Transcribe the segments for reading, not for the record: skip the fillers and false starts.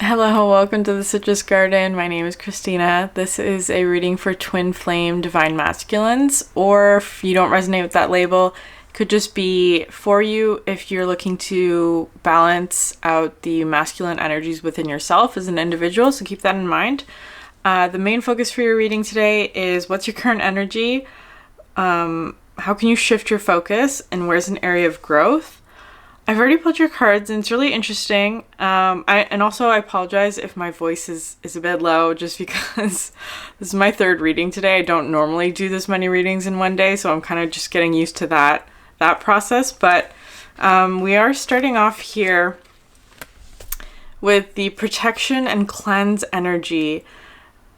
Hello, welcome to the Citrus Garden. My name is Christina. This is a reading for twin flame divine masculines, or if you don't resonate with that label, it could just be for you if you're looking to balance out the masculine energies within yourself as an individual, so keep that in mind. The main focus for your reading today is what's your current energy, how can you shift your focus, and where's an area of growth. I've already pulled your cards and it's really interesting. I apologize if my voice is a bit low just because this is my third reading today. I don't normally do this many readings in one day, so I'm kind of just getting used to that process. But we are starting off here with the protection and cleanse energy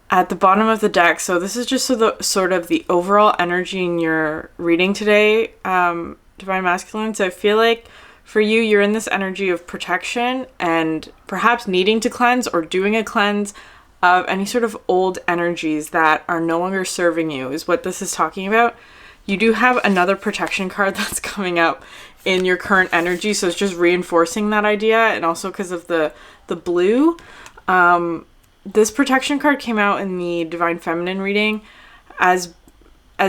at the bottom of the deck. So this is just sort of the overall energy in your reading today, Divine Masculine. So I feel like for you, you're in this energy of protection and perhaps needing to cleanse or doing a cleanse of any sort of old energies that are no longer serving you is what this is talking about. You do have another protection card that's coming up in your current energy, so it's just reinforcing that idea. And also because of the blue, this protection card came out in the Divine Feminine reading as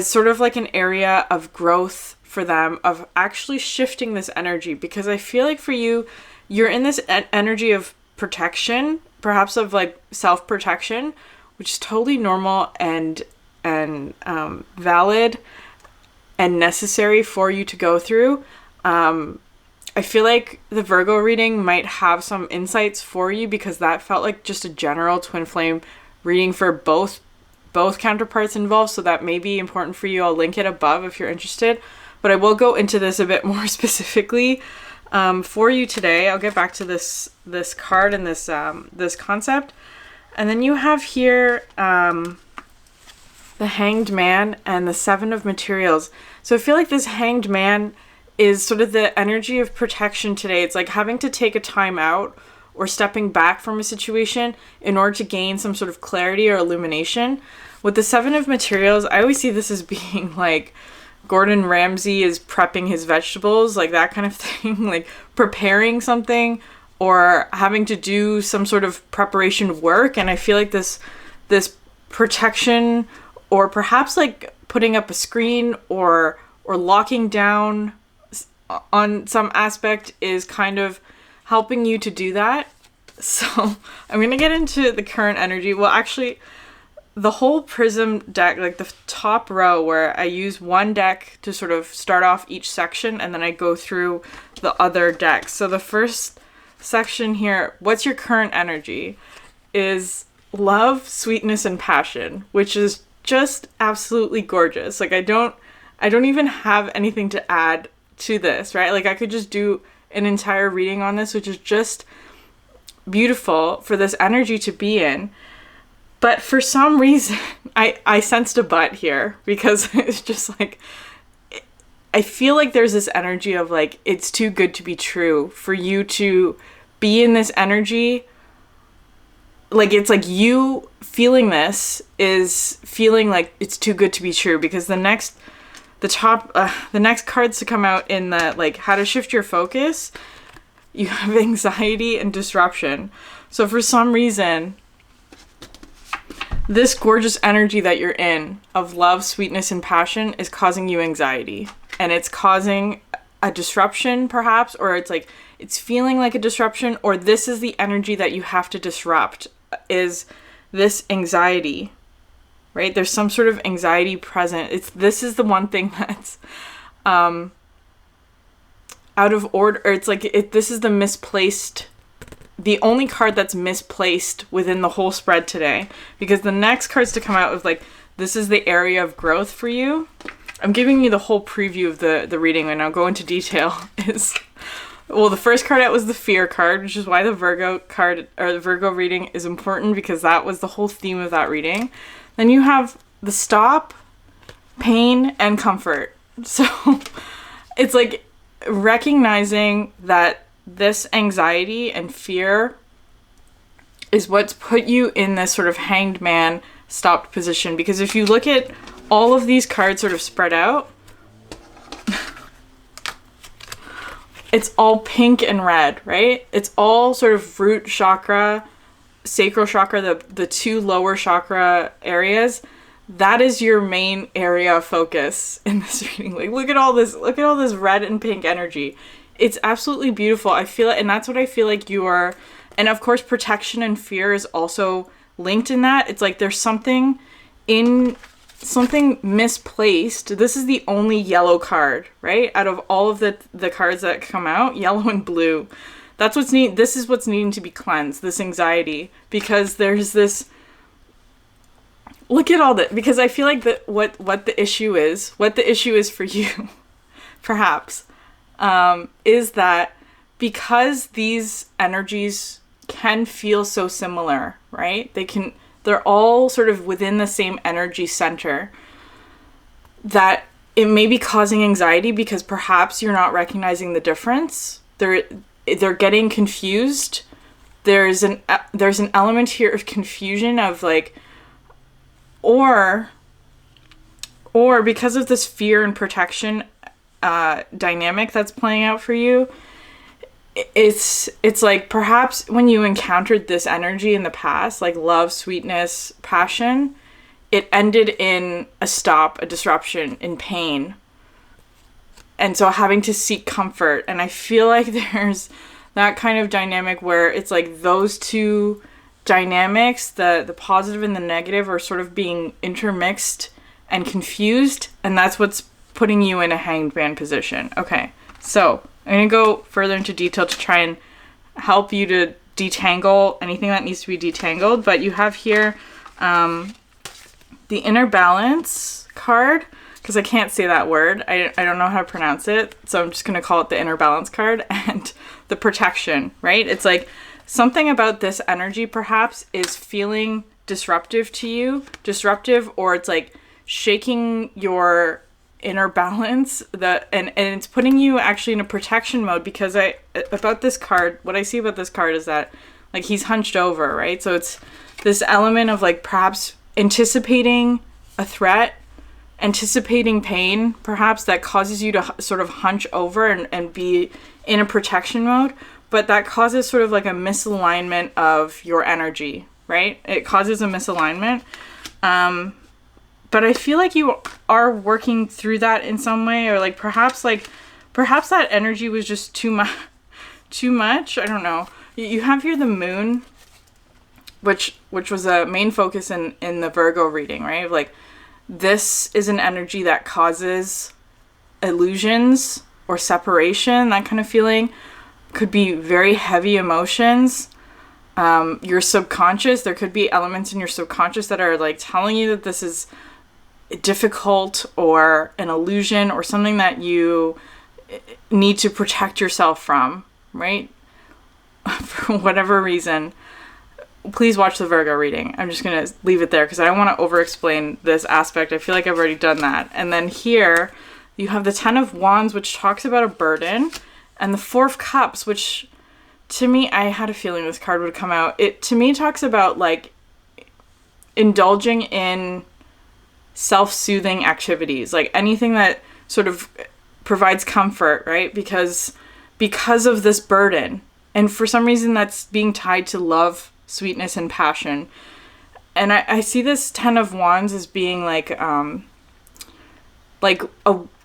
sort of like an area of growth for them, of actually shifting this energy, because I feel like for you, you're in this energy of protection, perhaps of like self-protection, which is totally normal and valid and necessary for you to go through. I feel like the Virgo reading might have some insights for you because that felt like just a general twin flame reading for both counterparts involved, so that may be important for you. I'll link it above if you're interested. But I will go into this a bit more specifically for you today. I'll get back to this card and this concept. And then you have here the Hanged Man and the Seven of Materials. So I feel like this Hanged Man is sort of the energy of protection today. It's like having to take a time out or stepping back from a situation in order to gain some sort of clarity or illumination. With the Seven of Materials, I always see this as being like Gordon Ramsay is prepping his vegetables, like that kind of thing, like preparing something or having to do some sort of preparation work. And I feel like this protection, or perhaps like putting up a screen or locking down on some aspect, is kind of helping you to do that. So I'm going to get into the current energy. Well, actually, the whole Prism deck, like the top row where I use one deck to sort of start off each section and then I go through the other decks. So the first section here, what's your current energy, is love, sweetness, and passion, which is just absolutely gorgeous. Like I don't even have anything to add to this, right? Like I could just do an entire reading on this, which is just beautiful for this energy to be in. But for some reason, I sensed a but here, because it's just like, I feel like there's this energy of like, it's too good to be true for you to be in this energy. Like, it's like you feeling this is feeling like it's too good to be true, because the next cards to come out in the, like, how to shift your focus, you have anxiety and disruption. So for some reason, this gorgeous energy that you're in of love, sweetness, and passion is causing you anxiety. And it's causing a disruption, perhaps, or it's like, it's feeling like a disruption, or this is the energy that you have to disrupt, is this anxiety, right? There's some sort of anxiety present. This is the one thing that's out of order, or it's like, this is the only card that's misplaced within the whole spread today, because the next cards to come out is like, this is the area of growth for you. I'm giving you the whole preview of the reading, and I'll go into detail. The first card out was the Fear card, which is why the Virgo card, or the Virgo reading, is important, because that was the whole theme of that reading. Then you have the Stop, Pain, and Comfort. So it's like recognizing that this anxiety and fear is what's put you in this sort of hanged man, stopped position. Because if you look at all of these cards sort of spread out, it's all pink and red, right? It's all sort of root chakra sacral chakra, the two lower chakra areas, that is your main area of focus in this reading. Like, look at all this red and pink energy. It's absolutely beautiful. I feel it, and that's what I feel like you are. And of course, protection and fear is also linked in that. It's like there's something misplaced. This is the only yellow card, right? Out of all of the cards that come out, yellow and blue. That's what's needed. This is what's needing to be cleansed, this anxiety, because there's this. Look at all that, because I feel like what the issue is for you, perhaps, is that because these energies can feel so similar, right? They're all sort of within the same energy center, that it may be causing anxiety because perhaps you're not recognizing the difference. They're getting confused. There's an element here of confusion of like, or because of this fear and protection dynamic that's playing out for you, it's like perhaps when you encountered this energy in the past, like love, sweetness, passion, it ended in a stop, a disruption, in pain. And so having to seek comfort. And I feel like there's that kind of dynamic where it's like those two dynamics, the positive and the negative, are sort of being intermixed and confused. And that's what's putting you in a hanged man position. Okay, so I'm going to go further into detail to try and help you to detangle anything that needs to be detangled. But you have here the inner balance card, because I can't say that word. I don't know how to pronounce it. So I'm just going to call it the inner balance card, and the protection, right? It's like something about this energy perhaps is feeling disruptive to you. Or it's like shaking your inner balance, and it's putting you actually in a protection mode, because about this card, what I see about this card is that like he's hunched over, right? So it's this element of like perhaps anticipating a threat, anticipating pain, perhaps, that causes you to sort of hunch over and be in a protection mode, but that causes sort of like a misalignment of your energy, right? It causes a misalignment. But I feel like you are working through that in some way, or like perhaps that energy was just too much. I don't know. You have here the moon, which was a main focus in the Virgo reading, right? Like, this is an energy that causes illusions or separation, that kind of feeling. Could be very heavy emotions. Your subconscious, there could be elements in your subconscious that are like telling you that this is difficult or an illusion or something that you need to protect yourself from, right? For whatever reason. Please watch the Virgo reading. I'm just going to leave it there because I don't want to over-explain this aspect. I feel like I've already done that. And then here you have the Ten of Wands, which talks about a burden, and the Four of Cups, which to me, I had a feeling this card would come out. It to me talks about like indulging in self-soothing activities, like anything that sort of provides comfort, right? Because of this burden. And for some reason that's being tied to love, sweetness, and passion. And I see this Ten of Wands as being like a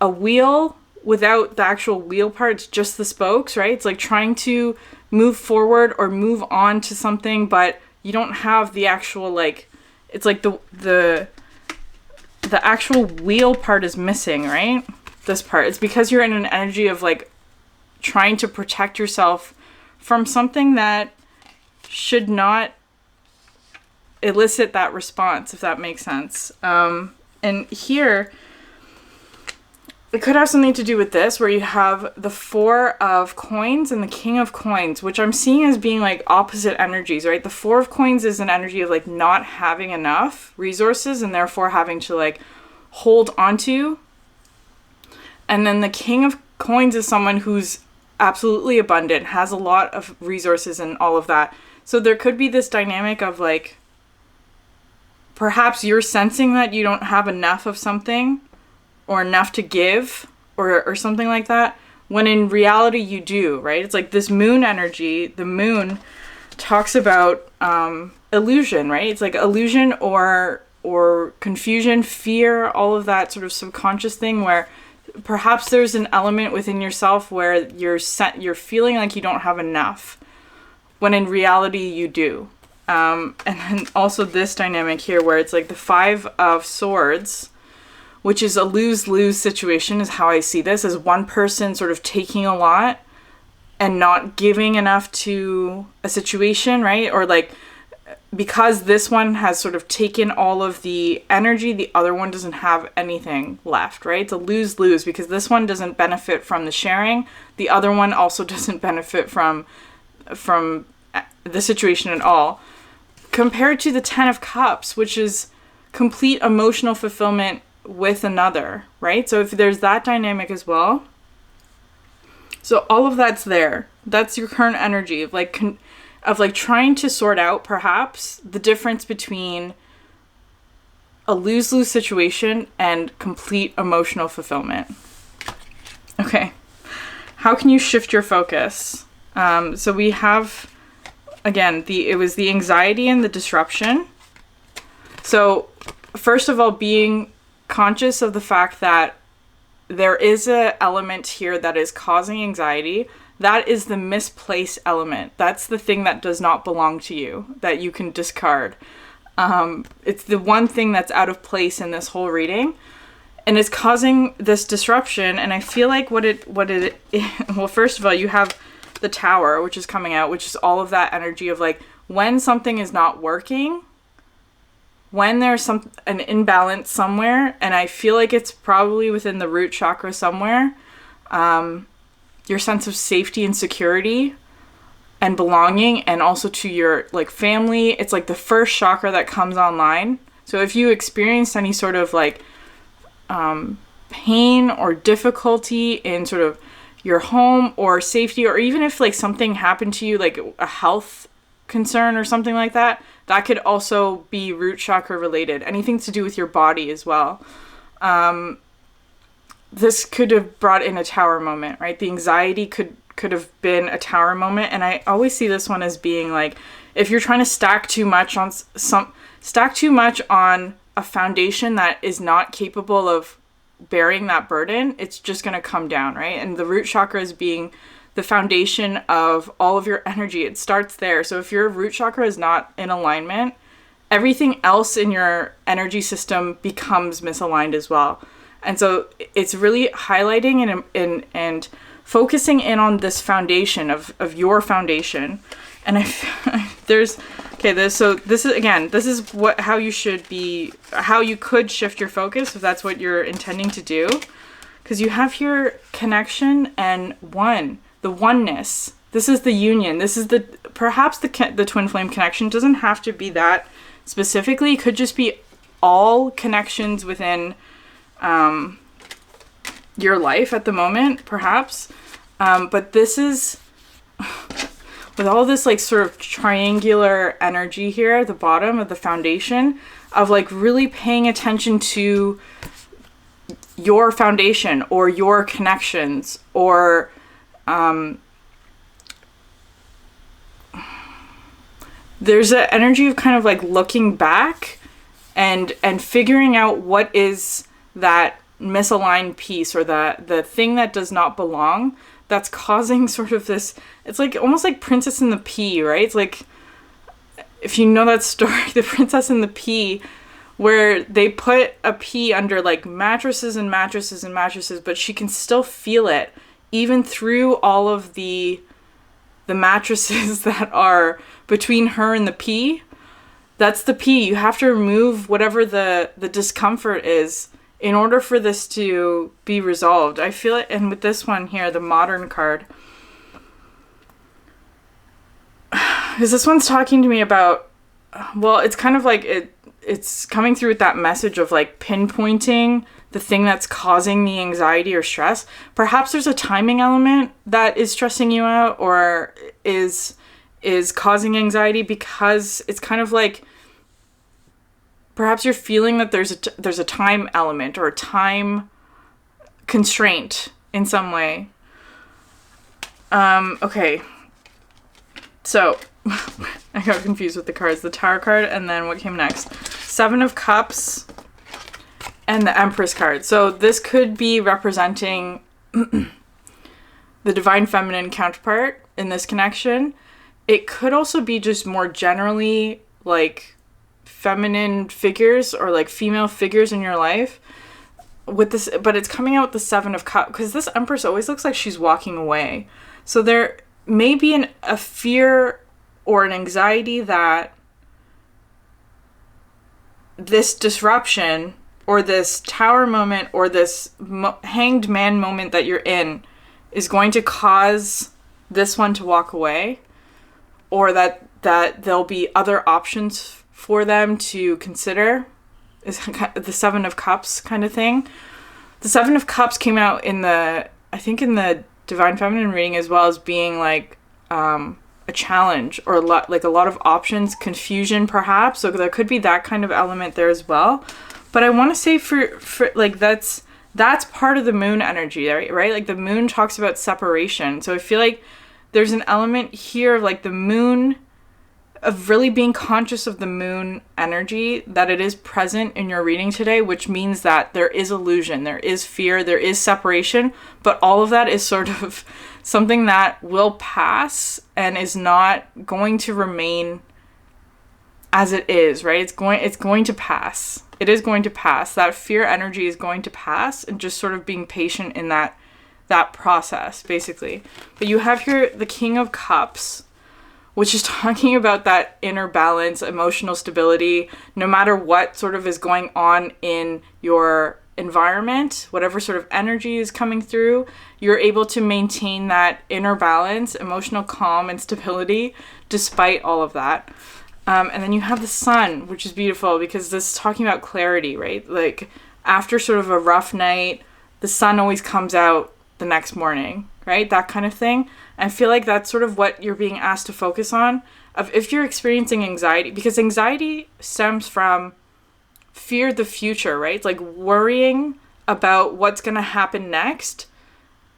wheel without the actual wheel part. It's just the spokes, right? It's like trying to move forward or move on to something, but you don't have the actual, like, it's like the actual wheel part is missing, right? This part. It's because you're in an energy of like trying to protect yourself from something that should not elicit that response, if that makes sense. And here, it could have something to do with this, where you have the Four of Coins and the King of Coins, which I'm seeing as being like opposite energies, right? The Four of Coins is an energy of like not having enough resources and therefore having to like hold onto. And then the King of Coins is someone who's absolutely abundant, has a lot of resources and all of that. So there could be this dynamic of like, perhaps you're sensing that you don't have enough of something or enough to give or something like that, when in reality you do, right? It's like this moon energy, the moon, talks about illusion, right? It's like illusion or confusion, fear, all of that sort of subconscious thing where perhaps there's an element within yourself where you're feeling like you don't have enough, when in reality you do. And then also this dynamic here where it's like the 5 of Swords, which is a lose-lose situation, is how I see this, as one person sort of taking a lot and not giving enough to a situation, right? Or like, because this one has sort of taken all of the energy, the other one doesn't have anything left, right? It's a lose-lose because this one doesn't benefit from the sharing. The other one also doesn't benefit from the situation at all. Compared to the 10 of Cups, which is complete emotional fulfillment with another, right? So if there's that dynamic as well. So all of that's there. That's your current energy of like trying to sort out perhaps the difference between a lose-lose situation and complete emotional fulfillment. Okay. How can you shift your focus? So we have, again, it was the anxiety and the disruption. So first of all, being conscious of the fact that there is an element here that is causing anxiety. That is the misplaced element. That's the thing that does not belong to you, that you can discard. It's the one thing that's out of place in this whole reading, and it's causing this disruption. And I feel like well, first of all, you have the Tower, which is coming out, which is all of that energy of like when something is not working, when there's an imbalance somewhere, and I feel like it's probably within the root chakra somewhere, your sense of safety and security and belonging, and also to your like family. It's like the first chakra that comes online. So if you experienced any sort of like pain or difficulty in sort of your home or safety, or even if like something happened to you, like a health concern or something like that, that could also be root chakra related. Anything to do with your body as well. This could have brought in a Tower moment, right? The anxiety could have been a Tower moment. And I always see this one as being like, if you're trying to stack too much on a foundation that is not capable of bearing that burden, it's just going to come down, right? And the root chakra is being the foundation of all of your energy. It starts there. So if your root chakra is not in alignment, everything else in your energy system becomes misaligned as well. And so it's really highlighting and focusing in on this foundation of your foundation. And this is how you could shift your focus if that's what you're intending to do. Because you have here connection and the oneness. This is the union. This is perhaps the twin flame connection. It doesn't have to be that specifically. It could just be all connections within your life at the moment, perhaps. But this is, with all this like sort of triangular energy here at the bottom of the foundation, of like really paying attention to your foundation or your connections, or there's an energy of kind of like looking back and figuring out what is that misaligned piece, or the thing that does not belong, that's causing sort of this, it's like almost like Princess and the Pea, right? It's like, if you know that story, The Princess and the Pea, where they put a pea under like mattresses and mattresses and mattresses, but she can still feel it even through all of the mattresses that are between her and the pea. That's the pea. You have to remove whatever the discomfort is in order for this to be resolved. I feel it. And with this one here, the Modern card, because this one's talking to me about, well, it's kind of like it's coming through with that message of like pinpointing the thing that's causing the anxiety or stress. Perhaps there's a timing element that is stressing you out or is causing anxiety, because it's kind of like, perhaps you're feeling that there's a time element or a time constraint in some way. Okay. So I got confused with the cards. The Tower card, and then what came next? Seven of Cups, and the Empress card. So this could be representing the Divine Feminine counterpart in this connection. It could also be just more generally, like, feminine figures or, like, female figures in your life. With this, but it's coming out with the Seven of Cups, because this Empress always looks like she's walking away. So there may be a fear or an anxiety that this disruption or this Tower moment or this hanged man moment that you're in is going to cause this one to walk away, or that there'll be other options for them to consider. Is the Seven of Cups kind of thing. The Seven of Cups came out in the Divine Feminine reading as well as being like a challenge or a lot of options, confusion perhaps. So there could be that kind of element there as well. But I want to say for like that's part of the moon energy, right? Like the moon talks about separation. So I feel like there's an element here of like the moon, of really being conscious of the moon energy, that it is present in your reading today, which means that there is illusion, there is fear, there is separation, but all of that is sort of something that will pass and is not going to remain as it is, right? It's going to pass. It is going to pass. That fear energy is going to pass, and just sort of being patient in that process, basically. But you have here the King of Cups, which is talking about that inner balance, emotional stability, no matter what sort of is going on in your environment, whatever sort of energy is coming through, you're able to maintain that inner balance, emotional calm and stability despite all of that. And then you have the Sun, which is beautiful because this is talking about clarity, right? Like after sort of a rough night, the sun always comes out the next morning, right? That kind of thing. I feel like that's sort of what you're being asked to focus on. Of if you're experiencing anxiety, because anxiety stems from fear of the future, right? It's like worrying about what's going to happen next.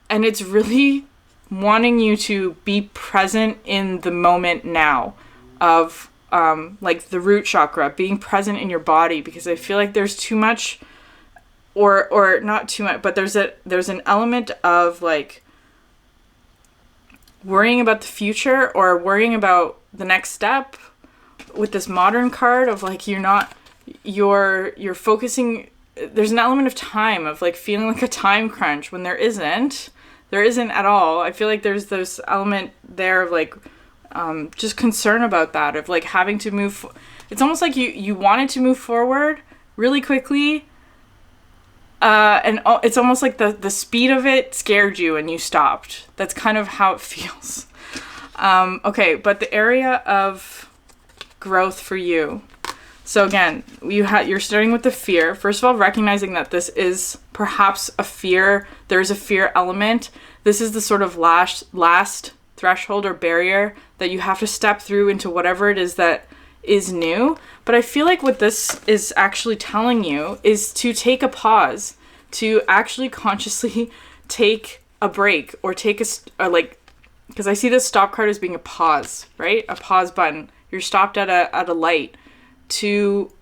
And it's really wanting you to be present in the moment now of like the root chakra, being present in your body, because I feel like there's too much or not too much, but there's an element of like worrying about the future or worrying about the next step with this Modern card of like you're focusing. There's an element of time, of like feeling like a time crunch when there isn't at all. I feel like there's this element there of like just concern about that, of like having to move. It's almost like you wanted to move forward really quickly, and it's almost like the speed of it scared you and you stopped. That's kind of how it feels. Okay, but the area of growth for you. So again, you're starting with the fear. First of all, recognizing that this is perhaps a fear. There's a fear element. This is the sort of last threshold or barrier that you have to step through into whatever it is that is new. But I feel like what this is actually telling you is to take a pause, to actually consciously take a break or take because I see this stop card as being a pause, right? A pause button. You're stopped at a light to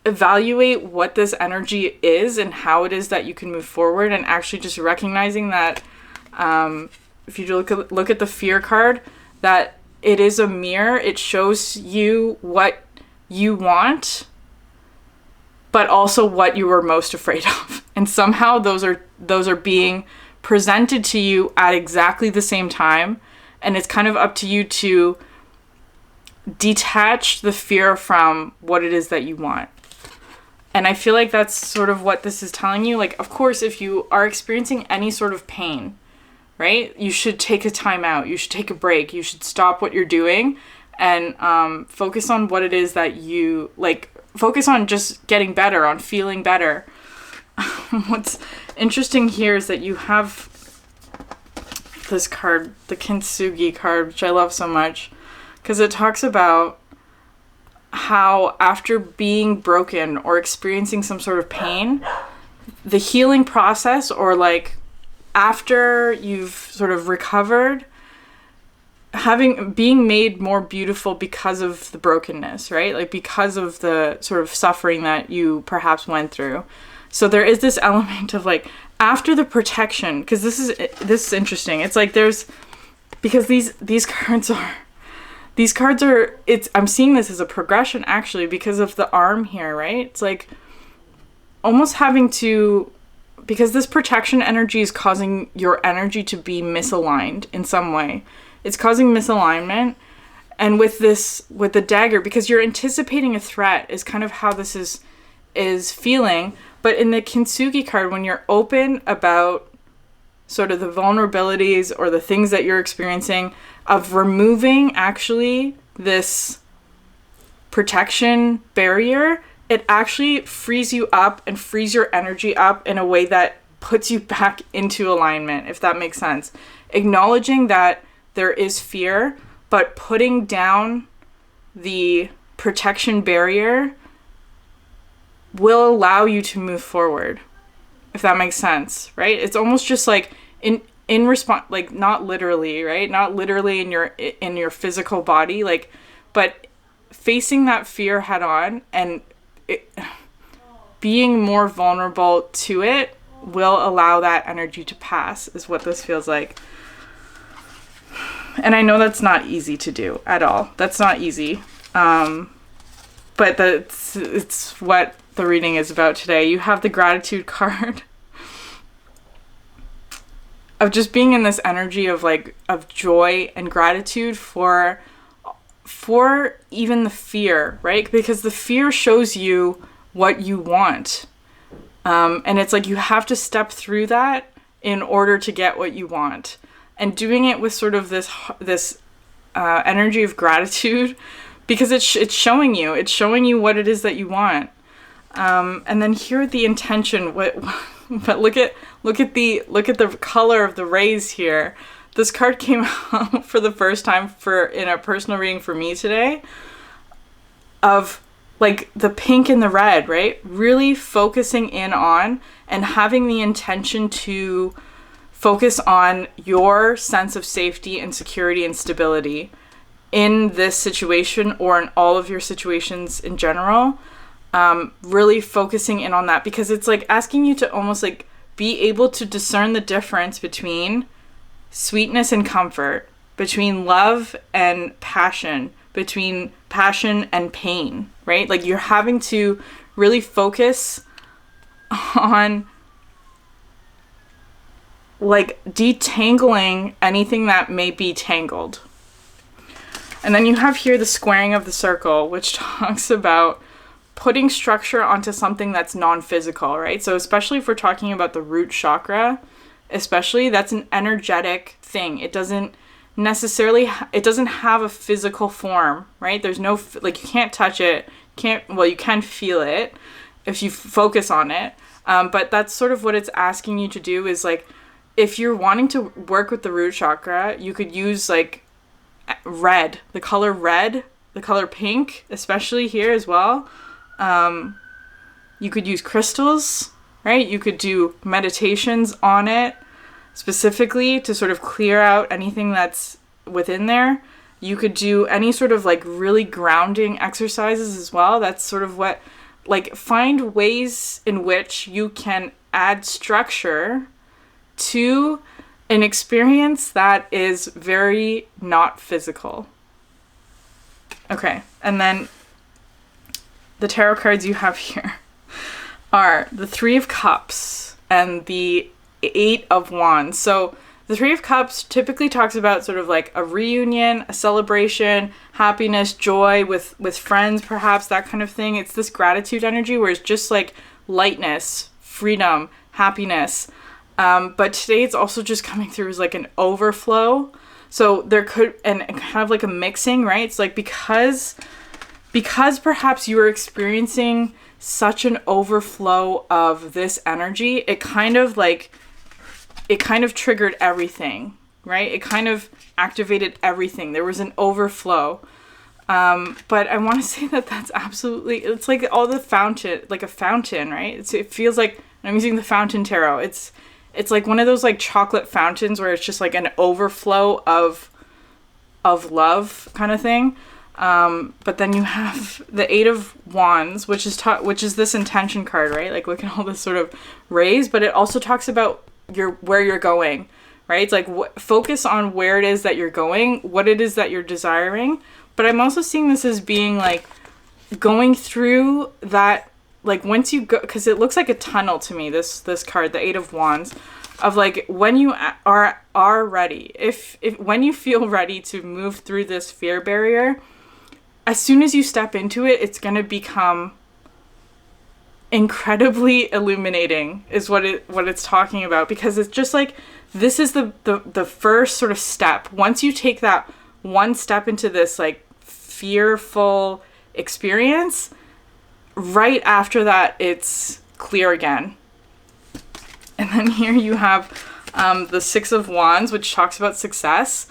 evaluate what this energy is and how it is that you can move forward, and actually just recognizing that if you look at the fear card, that it is a mirror. It shows you what you want, but also what you were most afraid of. And somehow those are being presented to you at exactly the same time. And it's kind of up to you to detach the fear from what it is that you want. And I feel like that's sort of what this is telling you. Like, of course, if you are experiencing any sort of pain, right, you should take a time out. You should take a break. You should stop what you're doing and focus on what it is that you like. Focus on just getting better, on feeling better. What's interesting here is that you have this card, the Kintsugi card, which I love so much, because it talks about how after being broken or experiencing some sort of pain, the healing process, or like after you've sort of recovered, being made more beautiful because of the brokenness, right? Like because of the sort of suffering that you perhaps went through. So there is this element of like after the protection, because this is interesting. It's like because these cards are I'm seeing this as a progression actually because of the arm here, right? It's like almost having to, because this protection energy is causing your energy to be misaligned in some way. It's causing misalignment. And with the dagger, because you're anticipating a threat is kind of how this is feeling. But in the Kintsugi card, when you're open about sort of the vulnerabilities or the things that you're experiencing, of removing actually this protection barrier, it actually frees you up and frees your energy up in a way that puts you back into alignment, if that makes sense. Acknowledging that there is fear, but putting down the protection barrier will allow you to move forward, if that makes sense, right? It's almost just like in response, like not literally, right? Not literally in your physical body, like, but facing that fear head on and being more vulnerable to it will allow that energy to pass, is what this feels like. And I know that's not easy to do at all. That's not easy. But it's what the reading is about today. You have the gratitude card of just being in this energy of joy and gratitude for even the fear, right? Because the fear shows you what you want. And it's like you have to step through that in order to get what you want. And doing it with sort of this energy of gratitude, because it's showing you what it is that you want. And then here the intention, but look at the color of the rays here. This card came out for the first time in a personal reading for me today, of like the pink and the red, right? Really focusing in on and having the intention to focus on your sense of safety and security and stability in this situation or in all of your situations in general. Really focusing in on that, because it's like asking you to almost like be able to discern the difference between sweetness and comfort, between love and passion, between passion and pain, right? Like you're having to really focus on like detangling anything that may be tangled. And then you have here the squaring of the circle, which talks about putting structure onto something that's non-physical, right? So especially if we're talking about the root chakra, especially, that's an energetic thing. It doesn't necessarily, it doesn't have a physical form, right? There's no, like you can't touch it, you can feel it if you focus on it. But that's sort of what it's asking you to do, is like, if you're wanting to work with the root chakra, you could use like red, the color red, the color pink, especially here as well. You could use crystals, right? You could do meditations on it specifically to sort of clear out anything that's within there. You could do any sort of like really grounding exercises as well. That's sort of what, like, find ways in which you can add structure to an experience that is very not physical. Okay, and then the tarot cards you have here are the Three of Cups and the Eight of Wands. So the Three of Cups typically talks about sort of like a reunion, a celebration, happiness, joy with friends, perhaps, that kind of thing. It's this gratitude energy where it's just like lightness, freedom, happiness. But today it's also just coming through as like an overflow. So there could, and kind of like a mixing, right? It's like because perhaps you are experiencing such an overflow of this energy, it kind of triggered everything, right? It kind of activated everything. There was an overflow. But I want to say that that's absolutely, it's like all the fountain, like a fountain, right? It feels like, I'm using the fountain tarot. It's like one of those like chocolate fountains where it's just like an overflow of of love kind of thing. But then you have the Eight of Wands, which is this intention card, right? Like, look at all this sort of rays, but it also talks about where you're going, right? It's like focus on where it is that you're going, what it is that you're desiring. But I'm also seeing this as being like going through that, like once you go, because it looks like a tunnel to me, this card, the Eight of Wands, of like when you are ready, if when you feel ready to move through this fear barrier, as soon as you step into it, it's going to become incredibly illuminating, is what it's talking about. Because it's just like, this is the first sort of step. Once you take that one step into this like fearful experience, right after that, it's clear again. And then here you have the Six of Wands, which talks about success.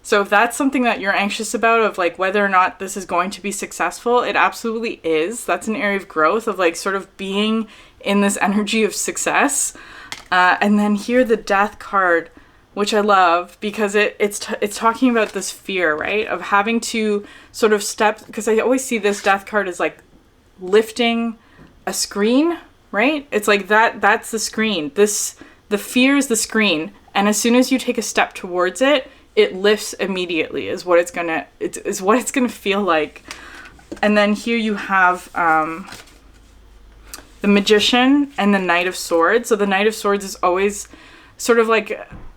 So if that's something that you're anxious about, of like whether or not this is going to be successful, it absolutely is. That's an area of growth, of like sort of being in this energy of success. And then here the Death card, which I love because it's talking about this fear, right? Of having to sort of step, because I always see this Death card as like lifting a screen, right? It's like that's the screen. The fear is the screen. And as soon as you take a step towards it, it lifts immediately, is what it's gonna feel like. And then here you have the Magician and the Knight of Swords. So the Knight of Swords is always sort of like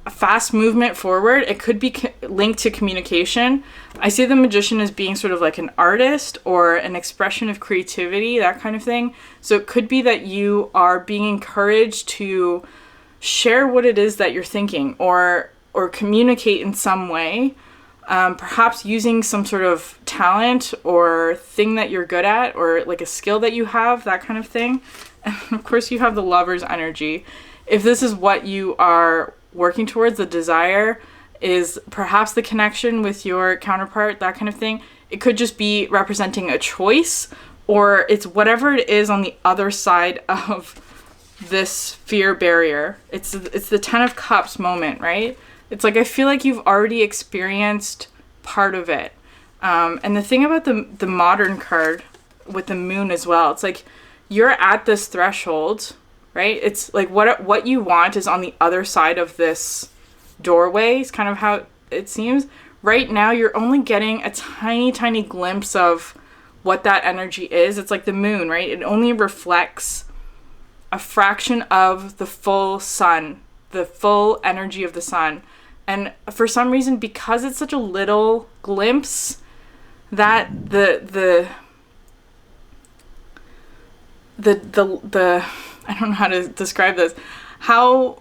a fast movement forward. It could be linked to communication. I see the Magician as being sort of like an artist or an expression of creativity, that kind of thing. So it could be that you are being encouraged to share what it is that you're thinking, or communicate in some way, perhaps using some sort of talent or thing that you're good at, or like a skill that you have, that kind of thing. And of course you have the Lover's energy. If this is what you are working towards, the desire is perhaps the connection with your counterpart, that kind of thing. It could just be representing a choice, or it's whatever it is on the other side of this fear barrier. It's the Ten of Cups moment, right? It's like, I feel like you've already experienced part of it. And the thing about the Modern card with the Moon as well, it's like you're at this threshold, right? It's like what you want is on the other side of this doorway, is kind of how it seems. Right now, you're only getting a tiny, tiny glimpse of what that energy is. It's like the Moon, right? It only reflects a fraction of the full sun, the full energy of the sun. And for some reason, because it's such a little glimpse, that the I don't know how to describe this, how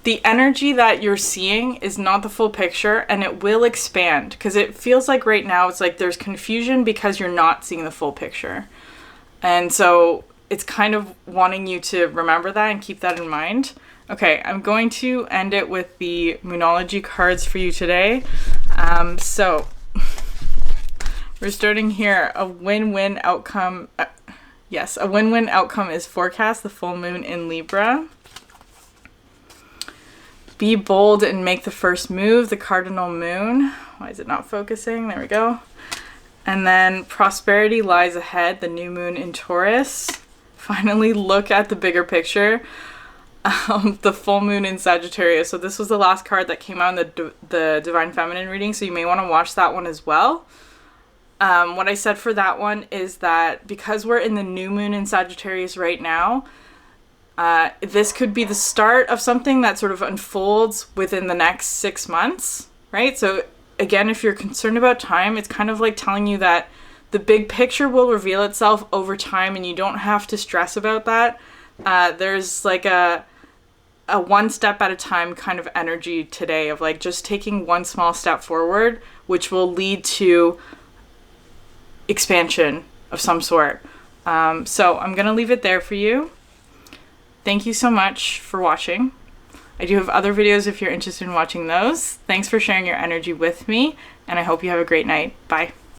the energy that you're seeing is not the full picture, and it will expand, because it feels like right now it's like there's confusion because you're not seeing the full picture. And so it's kind of wanting you to remember that and keep that in mind. Okay, I'm going to end it with the Moonology cards for you today. So we're starting here. A win-win outcome. Yes, a win-win outcome is forecast. The full moon in Libra. Be bold and make the first move. The cardinal moon. Why is it not focusing? There we go. And then prosperity lies ahead. The new moon in Taurus. Finally, look at the bigger picture. The full moon in Sagittarius. So this was the last card that came out in the Divine Feminine reading, so you may want to watch that one as well. What I said for that one is that because we're in the new moon in Sagittarius right now, this could be the start of something that sort of unfolds within the next 6 months, right? So again, if you're concerned about time, it's kind of like telling you that the big picture will reveal itself over time, and you don't have to stress about that. There's like a one step at a time kind of energy today, of like just taking one small step forward, which will lead to expansion of some sort. So I'm going to leave it there for you. Thank you so much for watching. I do have other videos if you're interested in watching those. Thanks for sharing your energy with me, and I hope you have a great night. Bye.